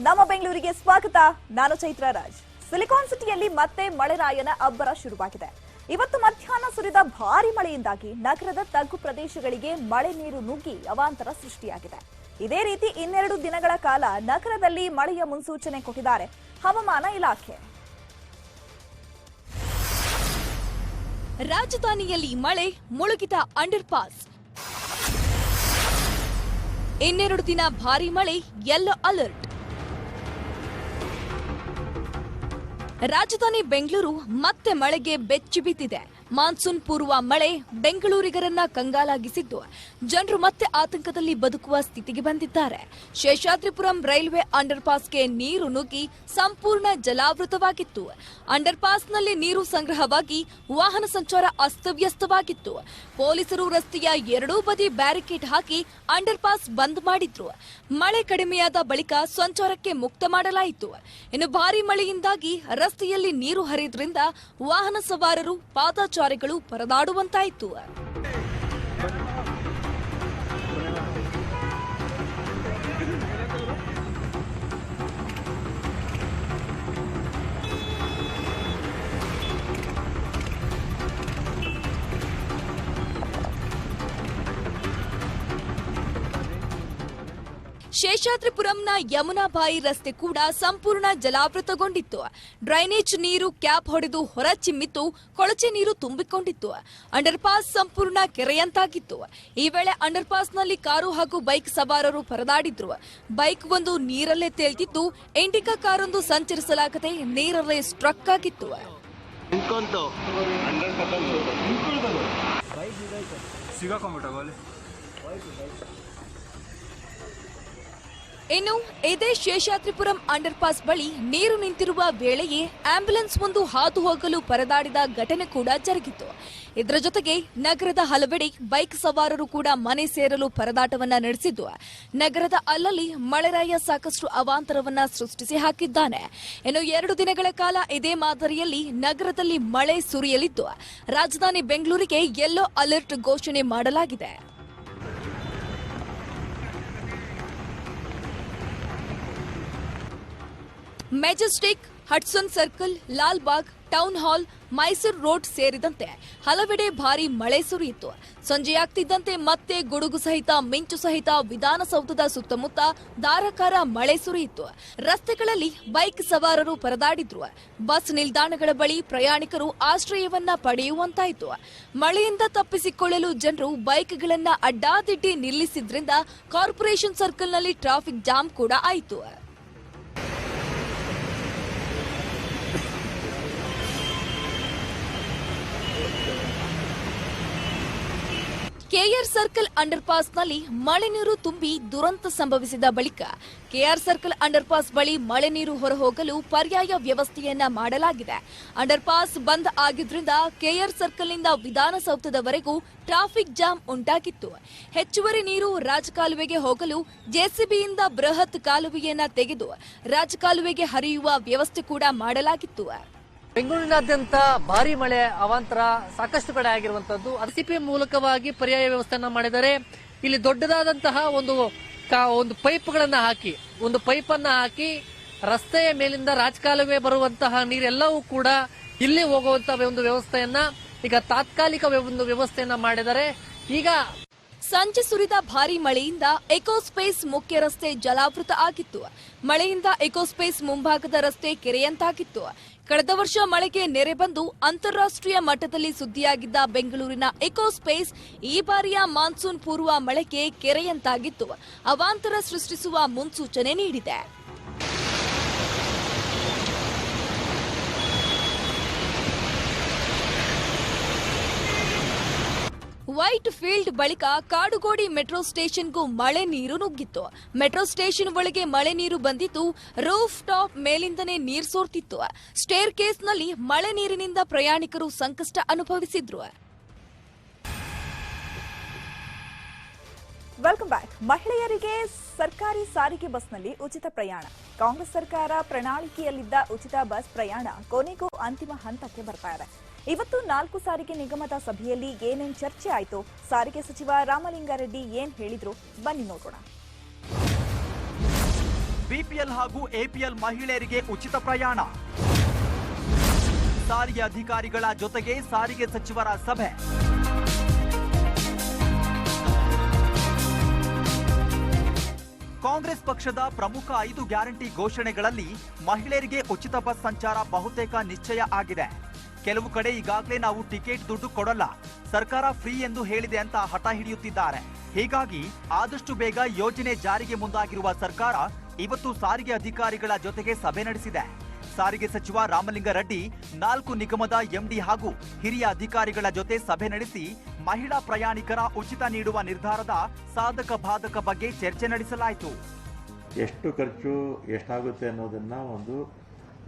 ನಮ್ಮ ಬೆಂಗಳೂರಿಗೆ ಸ್ವಾಗತ. ನಾನು ಚೈತ್ರ ರಾಜ್. ಸಿಲಿಕಾನ್ ಸಿಟಿಯಲ್ಲಿ ಮತ್ತೆ ಮಳೆರಾಯನ ಅಬ್ಬರ ಶುರುವಾಗಿದೆ. ಇವತ್ತು ಮಧ್ಯಾಹ್ನ ಸುರಿದ ಭಾರಿ ಮಳೆಯಿಂದಾಗಿ ನಗರದ ತಗ್ಗು ಪ್ರದೇಶಗಳಿಗೆ ಮಳೆ ನೀರು ನುಗ್ಗಿ ಅವಾಂತರ ಸೃಷ್ಟಿಯಾಗಿದೆ. ಇದೇ ರೀತಿ 2 ದಿನಗಳ ಕಾಲ ನಗರದಲ್ಲಿ ಮಳೆಯ ಮುನ್ಸೂಚನೆ ಕೊಟ್ಟಿದ್ದಾರೆ ಹವಾಮಾನ ಇಲಾಖೆ. ರಾಜಧಾನಿಯಲ್ಲಿ ಮಳೆ, ಮುಳುಗಿದ ಅಂಡರ್ ಪಾಸ್. 2 ದಿನ ಭಾರಿ ಮಳೆ, ಯೆಲ್ಲೋ ಅಲರ್ಟ್. ರಾಜಧಾನಿ ಬೆಂಗಳೂರು ಮತ್ತೆ ಮಳೆಗೆ ಬೆಚ್ಚಿ ಬಿದ್ದಿದೆ. ಮಾನ್ಸೂನ್ ಪೂರ್ವ ಮಳೆ ಬೆಂಗಳೂರಿಗರನ್ನ ಕಂಗಾಲಾಗಿಸಿದ್ದು ಜನರು ಮತ್ತೆ ಆತಂಕದಲ್ಲಿ ಬದುಕುವ ಸ್ಥಿತಿಗೆ ಬಂದಿದ್ದಾರೆ. ಶೇಷಾದ್ರಿಪುರಂ ರೈಲ್ವೆ ಅಂಡರ್ ಪಾಸ್ಗೆ ನೀರು ನುಗ್ಗಿ ಸಂಪೂರ್ಣ ಜಲಾವೃತವಾಗಿತ್ತು. ಅಂಡರ್ ಪಾಸ್ನಲ್ಲಿ ನೀರು ಸಂಗ್ರಹವಾಗಿ ವಾಹನ ಸಂಚಾರ ಅಸ್ತವ್ಯಸ್ತವಾಗಿತ್ತು. ಪೊಲೀಸರು ರಸ್ತೆಯ ಎರಡೂ ಬದಿ ಬ್ಯಾರಿಕೇಡ್ ಹಾಕಿ ಅಂಡರ್ ಪಾಸ್ ಬಂದ್ ಮಾಡಿದ್ರು. ಮಳೆ ಕಡಿಮೆಯಾದ ಬಳಿಕ ಸಂಚಾರಕ್ಕೆ ಮುಕ್ತ ಮಾಡಲಾಯಿತು. ಇನ್ನು ಭಾರಿ ಮಳೆಯಿಂದಾಗಿ ರಸ್ತೆಯಲ್ಲಿ ನೀರು ಹರಿದ್ರಿಂದ ವಾಹನ ಸವಾರರು, ಪಾದಚಾರಿಗಳು ಪರದಾಡುವಂತಾಯಿತು. ಶೇಷಾದ್ರಿಪುರಂನ ಯಮುನಾಬಾಯಿ ರಸ್ತೆ ಕೂಡ ಸಂಪೂರ್ಣ ಜಲಾವೃತಗೊಂಡಿತ್ತು. ಡ್ರೈನೇಜ್ ನೀರು ಕ್ಯಾಪ್ ಹೊಡೆದು ಹೊರ ಚಿಮ್ಮಿತ್ತು. ಕೊಳಚೆ ನೀರು ತುಂಬಿಕೊಂಡಿತ್ತು. ಅಂಡರ್ ಪಾಸ್ ಸಂಪೂರ್ಣ ಕೆರೆಯಂತಾಗಿತ್ತು. ಈ ವೇಳೆ ಅಂಡರ್ ಪಾಸ್ನಲ್ಲಿ ಕಾರು ಹಾಗೂ ಬೈಕ್ ಸವಾರರು ಪರದಾಡಿದ್ರು. ಬೈಕ್ ಒಂದು ನೀರಲ್ಲೇ ತೇಲ್ತಿದ್ದು, ಇಂಡಿಕಾ ಕಾರೊಂದು ಸಂಚರಿಸಲಾಗದೆ ನೀರಲ್ಲೇ ಸ್ಟ್ರಕ್ ಆಗಿತ್ತು. ಇನ್ನು ಇದೇ ಶೇಷಾದ್ರಿಪುರಂ ಅಂಡರ್ ಪಾಸ್ ಬಳಿ ನೀರು ನಿಂತಿರುವ ವೇಳೆಯೇ ಆಂಬ್ಯುಲೆನ್ಸ್ ಒಂದು ಹಾದು ಹೋಗಲು ಪರದಾಡಿದ ಘಟನೆ ಕೂಡ ಜರುಗಿತು. ಇದರ ಜೊತೆಗೆ ನಗರದ ಹಲವೆಡೆ ಬೈಕ್ ಸವಾರರು ಕೂಡ ಮನೆ ಸೇರಲು ಪರದಾಟವನ್ನ ನಡೆಸಿದ್ದು, ನಗರದ ಅಲ್ಲಲ್ಲಿ ಮಳೆರಾಯ ಸಾಕಷ್ಟು ಅವಾಂತರವನ್ನ ಸೃಷ್ಟಿಸಿ ಹಾಕಿದ್ದಾನೆ. ಇನ್ನು 2 ದಿನಗಳ ಕಾಲ ಇದೇ ಮಾದರಿಯಲ್ಲಿ ನಗರದಲ್ಲಿ ಮಳೆ ಸುರಿಯಲಿದ್ದು, ರಾಜಧಾನಿ ಬೆಂಗಳೂರಿಗೆ ಯೆಲ್ಲೋ ಅಲರ್ಟ್ ಘೋಷಣೆ ಮಾಡಲಾಗಿದೆ. Majestic, Hudson circle, Lalbagh, town hall, Mysuru road ಸೇರಿದಂತೆ ಹಲವೆಡೆ ಭಾರಿ ಮಳೆ ಸುರಿಯಿತು. ಸಂಜೆಯಾಗ್ತಿದ್ದಂತೆ ಮತ್ತೆ ಗುಡುಗು ಸಹಿತ ಮಿಂಚು ಸಹಿತ ವಿಧಾನಸೌಧದ ಸುತ್ತಮುತ್ತ ಧಾರಾಕಾರ ಮಳೆ ಸುರಿಯಿತು. ರಸ್ತೆಗಳಲ್ಲಿ ಬೈಕ್ ಸವಾರರು ಪರದಾಡಿದ್ರು. ಬಸ್ ನಿಲ್ದಾಣಗಳ ಬಳಿ ಪ್ರಯಾಣಿಕರು ಆಶ್ರಯವನ್ನ ಪಡೆಯುವಂತಾಯಿತು. ಮಳೆಯಿಂದ ತಪ್ಪಿಸಿಕೊಳ್ಳಲು ಜನರು ಬೈಕ್ಗಳನ್ನ ಅಡ್ಡಾದಿಡ್ಡಿ ನಿಲ್ಲಿಸಿದ್ರಿಂದ ಕಾರ್ಪೊರೇಷನ್ ಸರ್ಕಲ್ನಲ್ಲಿ ಟ್ರಾಫಿಕ್ ಜಾಮ್ ಕೂಡ ಆಯಿತು. ಕೆಆರ್ ಸರ್ಕಲ್ ಅಂಡರ್ ಪಾಸ್ನಲ್ಲಿ ಮಳೆ ನೀರು ತುಂಬಿ ದುರಂತ ಸಂಭವಿಸಿದ ಬಳಿಕ ಕೆಆರ್ ಸರ್ಕಲ್ ಅಂಡರ್ ಪಾಸ್ ಬಳಿ ಮಳೆ ನೀರು ಹೊರಹೋಗಲು ಪರ್ಯಾಯ ವ್ಯವಸ್ಥೆಯನ್ನ ಮಾಡಲಾಗಿದೆ. ಅಂಡರ್ ಪಾಸ್ ಬಂದ್ ಆಗಿದ್ರಿಂದ ಕೆಆರ್ ಸರ್ಕಲ್ನಿಂದ ವಿಧಾನಸೌಧದವರೆಗೂ ಟ್ರಾಫಿಕ್ ಜಾಮ್ ಉಂಟಾಗಿತ್ತು. ಹೆಚ್ಚುವರಿ ನೀರು ರಾಜಕಾಲುವೆಗೆ ಹೋಗಲು ಜೆಸಿಬಿಯಿಂದ ಬೃಹತ್ ಕಾಲುವೆಯನ್ನ ತೆಗೆದು ರಾಜಕಾಲುವೆಗೆ ಹರಿಯುವ ವ್ಯವಸ್ಥೆ ಕೂಡ ಮಾಡಲಾಗಿತ್ತು. ಬೆಂಗಳೂರಿನಾದ್ಯಂತ ಭಾರಿ ಮಳೆ ಅವಾಂತರ ಸಾಕಷ್ಟು ಕಡೆ ಆಗಿರುವಂತದ್ದು. ಸಿಪಿ ಮೂಲಕವಾಗಿ ಪರ್ಯಾಯ ವ್ಯವಸ್ಥೆಯನ್ನ ಮಾಡಿದರೆ ಇಲ್ಲಿ ದೊಡ್ಡದಾದಂತಹ ಒಂದು ಪೈಪ್ಗಳನ್ನ ಹಾಕಿ, ಒಂದು ಪೈಪನ್ನ ಹಾಕಿ ರಸ್ತೆಯ ಮೇಲಿಂದ ರಾಜಕಾಲುವೆ ಬರುವಂತಹ ನೀರೆಲ್ಲವೂ ಕೂಡ ಇಲ್ಲಿ ಹೋಗುವಂತಹ ಒಂದು ವ್ಯವಸ್ಥೆಯನ್ನ ಈಗ ತಾತ್ಕಾಲಿಕ ಒಂದು ವ್ಯವಸ್ಥೆಯನ್ನ ಮಾಡಿದರೆ. ಈಗ ಸಂಜೆ ಸುರಿದ ಭಾರಿ ಮಳೆಯಿಂದ ಎಕೋಸ್ಪೇಸ್ ಮುಖ್ಯ ರಸ್ತೆ ಜಲಾವೃತ ಆಗಿತ್ತು. ಮಳೆಯಿಂದ ಎಕೋಸ್ಪೇಸ್ ಮುಂಭಾಗದ ರಸ್ತೆ ಕೆರೆಯಂತಾಗಿತ್ತು. ಕಳೆದ ವರ್ಷ ಮಳೆಗೆ ನೆರೆ ಬಂದು ಅಂತಾರಾಷ್ಟ್ರೀಯ ಮಟ್ಟದಲ್ಲಿ ಸುದ್ದಿಯಾಗಿದ್ದ ಬೆಂಗಳೂರಿನ ಎಕೋಸ್ಪೇಸ್ ಈ ಬಾರಿಯ ಮಾನ್ಸೂನ್ ಪೂರ್ವ ಮಳೆಗೆ ಕೆರೆಯಂತಾಗಿತ್ತು. ಅವಾಂತರ ಸೃಷ್ಟಿಸುವ ಮುನ್ಸೂಚನೆ ನೀಡಿದೆ. ವೈಟ್ ಫೀಲ್ಡ್ ಬಳಿಕ ಕಾಡುಗೋಡಿ ಮೆಟ್ರೋ ಸ್ಟೇಷನ್ಗೂ ಮಳೆ ನೀರು ನುಗ್ಗಿತ್ತು. ಮೆಟ್ರೋ ಸ್ಟೇಷನ್ ಒಳಗೆ ಮಳೆ ನೀರು ಬಂದಿದ್ದು, ರೂಫ್ ಟಾಪ್ ಮೇಲಿಂದನೇ ನೀರು ಸೋರ್ತಿತ್ತು. ಸ್ಟೇರ್ ಕೇಸ್ನಲ್ಲಿ ಮಳೆ ನೀರಿನಿಂದ ಪ್ರಯಾಣಿಕರು ಸಂಕಷ್ಟ ಅನುಭವಿಸಿದ್ರು. Welcome back. ಮಹಿಳೆಯರಿಗೆ ಸರ್ಕಾರಿ ಸಾರಿಗೆ ಬಸ್ನಲ್ಲಿ ಉಚಿತ ಪ್ರಯಾಣ. ಕಾಂಗ್ರೆಸ್ ಸರ್ಕಾರ ಪ್ರಣಾಳಿಕೆಯಲ್ಲಿದ್ದ ಉಚಿತ ಬಸ್ ಪ್ರಯಾಣ ಕೊನೆಗೂ ಅಂತಿಮ ಹಂತಕ್ಕೆ ಬರ್ತಾ ಇದೆ. ಇವತ್ತು 4 ಸಾರಿಗೆ ನಿಗಮದ ಸಭೆಯಲ್ಲಿ ಏನೇನ್ ಚರ್ಚೆ ಆಯಿತು, ಸಾರಿಗೆ ಸಚಿವ ರಾಮಲಿಂಗಾರೆಡ್ಡಿ ಏನ್ ಹೇಳಿದ್ರು, ಬನ್ನಿ ನೋಡೋಣ. ಬಿಪಿಎಲ್ ಹಾಗೂ ಎಪಿಎಲ್ ಮಹಿಳೆಯರಿಗೆ ಉಚಿತ ಪ್ರಯಾಣ. ಸಾರಿಗೆ ಅಧಿಕಾರಿಗಳ ಜೊತೆಗೆ ಸಾರಿಗೆ ಸಚಿವರ ಸಭೆ. ಕಾಂಗ್ರೆಸ್ ಪಕ್ಷದ ಪ್ರಮುಖ 5 ಗ್ಯಾರಂಟಿ ಘೋಷಣೆಗಳಲ್ಲಿ ಮಹಿಳೆಯರಿಗೆ ಉಚಿತ ಬಸ್ ಸಂಚಾರ ಬಹುತೇಕ ನಿಶ್ಚಯ ಆಗಿದೆ. ಕೆಲವು ಕಡೆ ಈಗಾಗಲೇ ನಾವು ಟಿಕೆಟ್ ದುಡ್ಡು ಕೊಡಲ್ಲ, ಸರ್ಕಾರ ಫ್ರೀ ಎಂದು ಹೇಳಿದೆ ಅಂತ ಹಠ ಹಿಡಿಯುತ್ತಿದ್ದಾರೆ. ಹೀಗಾಗಿ ಆದಷ್ಟು ಬೇಗ ಯೋಜನೆ ಜಾರಿಗೆ ಮುಂದಾಗಿರುವ ಸರ್ಕಾರ ಇವತ್ತು ಸಾರಿಗೆ ಅಧಿಕಾರಿಗಳ ಜೊತೆಗೆ ಸಭೆ ನಡೆಸಿದೆ. ಸಾರಿಗೆ ಸಚಿವ ರಾಮಲಿಂಗಾರೆಡ್ಡಿ 4 ನಿಗಮದ ಎಂಡಿ ಹಾಗೂ ಹಿರಿಯ ಅಧಿಕಾರಿಗಳ ಜೊತೆ ಸಭೆ ನಡೆಸಿ ಮಹಿಳಾ ಪ್ರಯಾಣಿಕರ ಉಚಿತ ನೀಡುವ ನಿರ್ಧಾರದ ಸಾಧಕ ಬಾಧಕ ಬಗ್ಗೆ ಚರ್ಚೆ ನಡೆಸಲಾಯಿತು. ಎಷ್ಟು ಖರ್ಚು ಎಷ್ಟಾಗುತ್ತೆ ಅನ್ನೋದನ್ನ ಒಂದು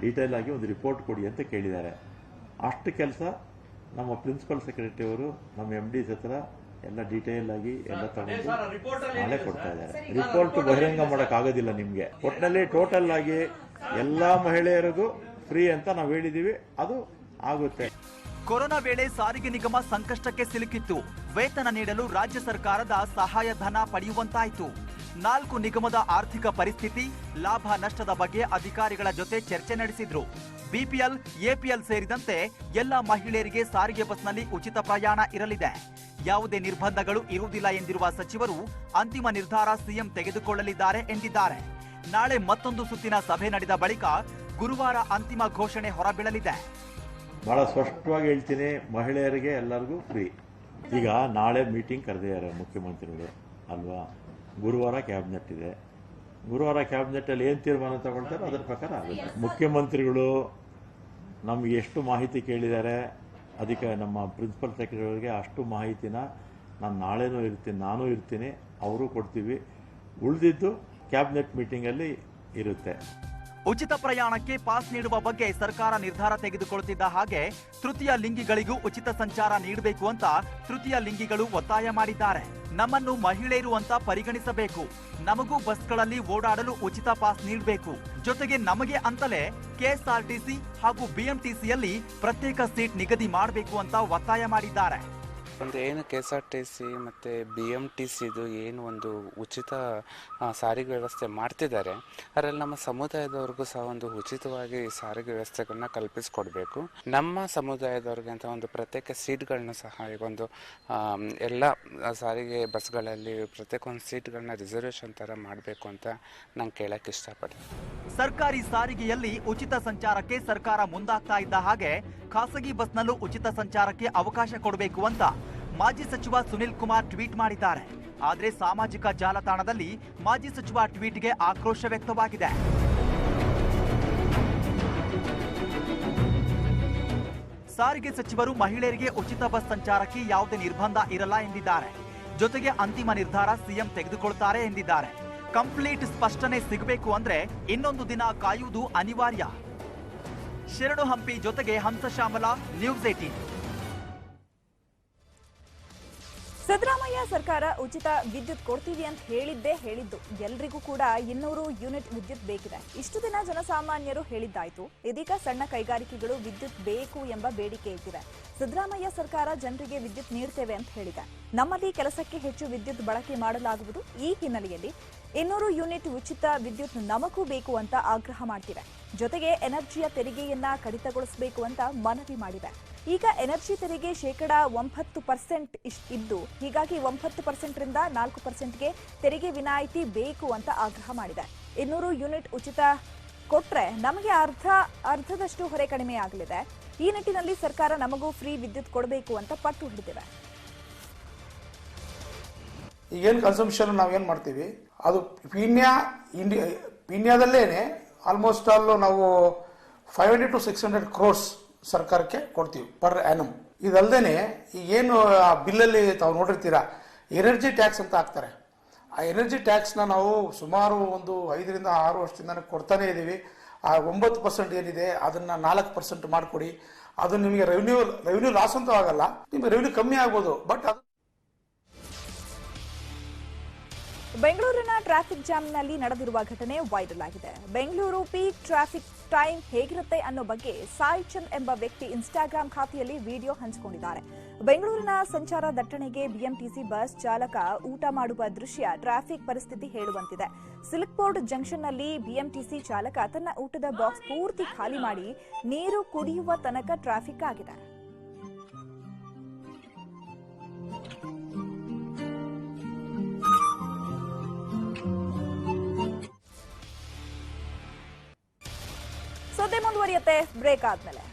ಡೀಟೇಲ್ ಆಗಿ ಒಂದು ರಿಪೋರ್ಟ್ ಕೊಡಿ ಅಂತ ಕೇಳಿದ್ದಾರೆ. ಅಷ್ಟು ಕೆಲಸ ನಮ್ಮ ಪ್ರಿನ್ಸಿಪಲ್ ಸೆಕ್ರೆಟರಿ ಅವರು ನಮ್ಮ MD ಹತ್ರ ಎಲ್ಲ ಡೀಟೇಲ್ ಆಗಿ ಎಲ್ಲ ತಗೊಂಡು ನಾಳೆ ಕೊಡ್ತಾ ಇದ್ದಾರೆ. ರಿಪೋರ್ಟ್ ಬಹಿರಂಗ ಮಾಡಕ್ ಆಗೋದಿಲ್ಲ ನಿಮ್ಗೆ. ಒಟ್ಟಿನಲ್ಲಿ ಟೋಟಲ್ ಆಗಿ ಎಲ್ಲಾ ಮಹಿಳೆಯರಿಗೂ ಫ್ರೀ ಅಂತ ನಾವು ಹೇಳಿದೀವಿ, ಅದು ಆಗುತ್ತೆ. ಕೊರೋನಾ ವೇಳೆ ಸಾರಿಗೆ ನಿಗಮ ಸಂಕಷ್ಟಕ್ಕೆ ಸಿಲುಕಿತ್ತು. ವೇತನ ನೀಡಲು ರಾಜ್ಯ ಸರ್ಕಾರದ ಸಹಾಯಧನ ಪಡೆಯುವಂತಾಯಿತು. 4 ನಿಗಮದ ಆರ್ಥಿಕ ಪರಿಸ್ಥಿತಿ, ಲಾಭ ನಷ್ಟದ ಬಗ್ಗೆ ಅಧಿಕಾರಿಗಳ ಜೊತೆ ಚರ್ಚೆ ನಡೆಸಿದ್ರು. ಬಿಪಿಎಲ್, ಎಪಿಎಲ್ ಸೇರಿದಂತೆ ಎಲ್ಲ ಮಹಿಳೆಯರಿಗೆ ಸಾರಿಗೆ ಬಸ್ನಲ್ಲಿ ಉಚಿತ ಪ್ರಯಾಣ ಇರಲಿದೆ. ಯಾವುದೇ ನಿರ್ಬಂಧಗಳು ಇರುವುದಿಲ್ಲ ಎಂದಿರುವ ಸಚಿವರು ಅಂತಿಮ ನಿರ್ಧಾರ ಸಿಎಂ ತೆಗೆದುಕೊಳ್ಳಲಿದ್ದಾರೆ ಎಂದಿದ್ದಾರೆ. ನಾಳೆ ಮತ್ತೊಂದು ಸುತ್ತಿನ ಸಭೆ ನಡೆದ ಬಳಿಕ ಗುರುವಾರ ಅಂತಿಮ ಘೋಷಣೆ ಹೊರಬೀಳಲಿದೆ. ಬಹಳ ಸ್ಪಷ್ಟವಾಗಿ ಹೇಳ್ತೀನಿ, ಮಹಿಳೆಯರಿಗೆ ಎಲ್ಲರಿಗೂ ಫ್ರೀ. ಈಗ ನಾಳೆ ಮೀಟಿಂಗ್ ಕರೆದಿದ್ದಾರೆ ಮುಖ್ಯಮಂತ್ರಿಗಳು ಅಲ್ವಾ. ಗುರುವಾರ ಕ್ಯಾಬಿನೆಟ್ ಇದೆ. ಗುರುವಾರ ಕ್ಯಾಬಿನೆಟ್ ಅಲ್ಲಿ ಏನು ತೀರ್ಮಾನ ತಗೊಳ್ತಾರೋ ಅದರ ಪ್ರಕಾರ ಆಗುತ್ತೆ. ಮುಖ್ಯಮಂತ್ರಿಗಳು ನಮ್ಗೆ ಎಷ್ಟು ಮಾಹಿತಿ ಕೇಳಿದ್ದಾರೆ, ಅದಕ್ಕೆ ನಮ್ಮ ಪ್ರಿನ್ಸಿಪಲ್ ಸೆಕ್ರೆಟರಿ ಅವರಿಗೆ ಅಷ್ಟು ಮಾಹಿತಿನ ನಾನು ನಾಳೆನೂ ಇರ್ತೀನಿ, ನಾನು ಇರ್ತೀನಿ, ಅವರು ಕೊಡ್ತೀವಿ. ಉಳಿದಿದ್ದು ಕ್ಯಾಬಿನೆಟ್ ಮೀಟಿಂಗಲ್ಲಿ ಇರುತ್ತೆ. ಉಚಿತ ಪ್ರಯಾಣಕ್ಕೆ ಪಾಸ್ ನೀಡುವ ಬಗ್ಗೆ ಸರ್ಕಾರ ನಿರ್ಧಾರ ತೆಗೆದುಕೊಳ್ಳುತ್ತಿದ್ದ ಹಾಗೆ ತೃತೀಯ ಲಿಂಗಿಗಳಿಗೂ ಉಚಿತ ಸಂಚಾರ ನೀಡಬೇಕು ಅಂತ ತೃತೀಯ ಲಿಂಗಿಗಳು ಒತ್ತಾಯ ಮಾಡಿದ್ದಾರೆ. ನಮ್ಮನ್ನು ಮಹಿಳೆಯರು ಅಂತ ಪರಿಗಣಿಸಬೇಕು, ನಮಗೂ ಬಸ್ಗಳಲ್ಲಿ ಓಡಾಡಲು ಉಚಿತ ಪಾಸ್ ನೀಡಬೇಕು, ಜೊತೆಗೆ ನಮಗೆ ಅಂತಲೇ ಕೆಎಸ್ಆರ್ಟಿಸಿ ಹಾಗೂ ಬಿಎಂಟಿಸಿಯಲ್ಲಿ ಪ್ರತ್ಯೇಕ ಸೀಟ್ ನಿಗದಿ ಮಾಡಬೇಕು ಅಂತ ಒತ್ತಾಯ ಮಾಡಿದ್ದಾರೆ. ಒಂದು ಏನು KSRTC ಮತ್ತು BMTCದು ಏನು ಒಂದು ಉಚಿತ ಸಾರಿಗೆ ವ್ಯವಸ್ಥೆ ಮಾಡ್ತಿದ್ದಾರೆ, ಅದರಲ್ಲಿ ನಮ್ಮ ಸಮುದಾಯದವ್ರಿಗೂ ಸಹ ಒಂದು ಉಚಿತವಾಗಿ ಸಾರಿಗೆ ವ್ಯವಸ್ಥೆಗಳನ್ನ ಕಲ್ಪಿಸ್ಕೊಡ್ಬೇಕು. ನಮ್ಮ ಸಮುದಾಯದವ್ರಿಗೆ ಅಂತ ಒಂದು ಪ್ರತ್ಯೇಕ ಸೀಟ್ಗಳನ್ನ ಸಹ ಈಗ ಒಂದು ಎಲ್ಲ ಸಾರಿಗೆ ಬಸ್ಗಳಲ್ಲಿ ಪ್ರತ್ಯೇಕ ಒಂದು ಸೀಟ್ಗಳನ್ನ ರಿಸರ್ವೇಷನ್ ಥರ ಮಾಡಬೇಕು ಅಂತ ನಾನು ಕೇಳಕ್ಕೆ ಇಷ್ಟಪಡ್ತೀನಿ. ಸರ್ಕಾರಿ ಸಾರಿಗೆಯಲ್ಲಿ ಉಚಿತ ಸಂಚಾರಕ್ಕೆ ಸರ್ಕಾರ ಮುಂದಾಗ್ತಾ ಇದ್ದ ಹಾಗೆ ಖಾಸಗಿ ಬಸ್ನಲ್ಲೂ ಉಚಿತ ಸಂಚಾರಕ್ಕೆ ಅವಕಾಶ ಕೊಡಬೇಕು ಅಂತ ಮಾಜಿ ಸಚಿವ ಸುನಿಲ್ ಕುಮಾರ್ ಟ್ವೀಟ್ ಮಾಡಿದ್ದಾರೆ. ಆದರೆ ಸಾಮಾಜಿಕ ಜಾಲತಾಣದಲ್ಲಿ ಮಾಜಿ ಸಚಿವ ಟ್ವೀಟ್ಗೆ ಆಕ್ರೋಶ ವ್ಯಕ್ತವಾಗಿದೆ. ಸಾರಿಗೆ ಸಚಿವರು ಮಹಿಳೆಯರಿಗೆ ಉಚಿತ ಬಸ್ ಸಂಚಾರಕ್ಕೆ ಯಾವುದೇ ನಿರ್ಬಂಧ ಇರಲ್ಲ ಎಂದಿದ್ದಾರೆ. ಜೊತೆಗೆ ಅಂತಿಮ ನಿರ್ಧಾರ ಸಿಎಂ ತೆಗೆದುಕೊಳ್ತಾರೆ ಎಂದಿದ್ದಾರೆ. ಕಂಪ್ಲೀಟ್ ಸ್ಪಷ್ಟನೆ ಸಿಗಬೇಕು ಅಂದ್ರೆ ಇನ್ನೊಂದು ದಿನ ಕಾಯುವುದು ಅನಿವಾರ್ಯ. ಶರಣು ಹಂಪಿ ಜೊತೆಗೆ ಹಂಸಶ್ಯಾಮಲ, ನ್ಯೂಸ್ 18. ಸಿದ್ದರಾಮಯ್ಯ ಸರ್ಕಾರ ಉಚಿತ ವಿದ್ಯುತ್ ಕೊಡ್ತೀವಿ ಅಂತ ಹೇಳಿದ್ದು ಎಲ್ರಿಗೂ ಕೂಡ 200 ಯೂನಿಟ್ ವಿದ್ಯುತ್ ಬೇಕಿದೆ. ಇಷ್ಟು ದಿನ ಜನಸಾಮಾನ್ಯರು ಹೇಳಿದ್ದಾಯ್ತು. ಇದೀಗ ಸಣ್ಣ ಕೈಗಾರಿಕೆಗಳು ವಿದ್ಯುತ್ ಬೇಕು ಎಂಬ ಬೇಡಿಕೆ ಇಟ್ಟಿದೆ. ಸಿದ್ದರಾಮಯ್ಯ ಸರ್ಕಾರ ಜನರಿಗೆ ವಿದ್ಯುತ್ ನೀಡ್ತೇವೆ ಅಂತ ಹೇಳಿದೆ. ನಮ್ಮಲ್ಲಿ ಕೆಲಸಕ್ಕೆ ಹೆಚ್ಚು ವಿದ್ಯುತ್ ಬಳಕೆ ಮಾಡಲಾಗುವುದು. ಈ ಹಿನ್ನೆಲೆಯಲ್ಲಿ 200 ಯೂನಿಟ್ ಉಚಿತ ವಿದ್ಯುತ್ ನಮಗೂ ಬೇಕು ಅಂತ ಆಗ್ರಹ ಮಾಡ್ತಿವೆ. ಜೊತೆಗೆ ಎನರ್ಜಿಯ ತೆರಿಗೆಯನ್ನ ಕಡಿತಗೊಳಿಸಬೇಕು ಅಂತ ಮನವಿ ಮಾಡಿವೆ. ಈಗ ಎನರ್ಜಿ ತೆರಿಗೆ ಶೇಕಡಾ 9% ಇದ್ದು, ಹೀಗಾಗಿ 9% ರಿಂದ 4%ಗೆ ತೆರಿಗೆ ವಿನಾಯಿತಿ ಬೇಕು ಅಂತ ಆಗ್ರಹ ಮಾಡಿದೆ. 200 ಯೂನಿಟ್ ಉಚಿತ ಕೊಟ್ರೆ ನಮಗೆ ಅರ್ಧದಷ್ಟು ಹೊರೆ ಕಡಿಮೆ ಆಗಲಿದೆ. ಈ ನಿಟ್ಟಿನಲ್ಲಿ ಸರ್ಕಾರ ನಮಗೂ ಫ್ರೀ ವಿದ್ಯುತ್ ಕೊಡಬೇಕು ಅಂತ ಪಟ್ಟು ಹಿಡಿದಿದೆ. ಈಗೇನು ಕನ್ಸಂಪ್ಷನ್ ನಾವೇನು ಮಾಡ್ತೀವಿ ಅದು ಪೀಣ್ಯದಲ್ಲೇನೆ ಆಲ್ಮೋಸ್ಟ್ ಆಲ್ ನಾವು 500 to 600 crores ಸರ್ಕಾರಕ್ಕೆ ಕೊಡ್ತೀವಿ ಪರ್ ಆ್ಯನಮ್. ಇದಲ್ದೇನೆ ಈಗೇನು ಆ ಬಿಲ್ಲಲ್ಲಿ ತಾವು ನೋಡಿರ್ತೀರಾ ಎನರ್ಜಿ ಟ್ಯಾಕ್ಸ್ ಅಂತ ಹಾಕ್ತಾರೆ. ಆ ಎನರ್ಜಿ ಟ್ಯಾಕ್ಸ್ನ ನಾವು ಸುಮಾರು ಒಂದು 5 ರಿಂದ 6 ವರ್ಷದಿಂದ ಕೊಡ್ತಾನೆ ಇದ್ದೀವಿ. ಆ 9% ಏನಿದೆ ಅದನ್ನ 4% ಮಾಡಿಕೊಡಿ. ಅದು ನಿಮಗೆ ರೆವಿನ್ಯೂ ಲಾಸ್ ಅಂತೂ ಆಗಲ್ಲ, ನಿಮಗೆ ರೆವಿನ್ಯೂ ಕಮ್ಮಿ ಆಗ್ಬೋದು. ಬಟ್ ಅದು ಬೆಂಗಳೂರಿನ ಟ್ರಾಫಿಕ್ ಜಾಮ್ನಲ್ಲಿ ನಡೆದಿರುವ ಘಟನೆ ವೈರಲ್ ಆಗಿದೆ. ಬೆಂಗಳೂರು ಪೀಕ್ ಟ್ರಾಫಿಕ್ ಟೈಮ್ ಹೇಗಿರುತ್ತೆ ಅನ್ನೋ ಬಗ್ಗೆ ಸಾಯಿ ಚಂದ್ ಎಂಬ ವ್ಯಕ್ತಿ ಇನ್ಸ್ಟಾಗ್ರಾಂ ಖಾತೆಯಲ್ಲಿ ವಿಡಿಯೋ ಹಂಚಿಕೊಂಡಿದ್ದಾರೆ. ಬೆಂಗಳೂರಿನ ಸಂಚಾರ ದಟ್ಟಣೆಗೆ ಬಿಎಂಟಿಸಿ ಬಸ್ ಚಾಲಕ ಊಟ ಮಾಡುವ ದೃಶ್ಯ ಟ್ರಾಫಿಕ್ ಪರಿಸ್ಥಿತಿ ಹೇಳುವಂತಿದೆ. ಸಿಲ್ಕ್ ಬೋರ್ಡ್ ಜಂಕ್ಷನ್ನಲ್ಲಿ ಬಿಎಂಟಿಸಿ ಚಾಲಕ ತನ್ನ ಊಟದ ಬಾಕ್ಸ್ ಪೂರ್ತಿ ಖಾಲಿ ಮಾಡಿ ನೀರು ಕುಡಿಯುವ ತನಕ ಟ್ರಾಫಿಕ್ ಆಗಿದೆ. ಸುದ್ದಿ ಮುಂದುವರಿಯುತ್ತೆ ಬ್ರೇಕ್ ಆದ್ಮೇಲೆ.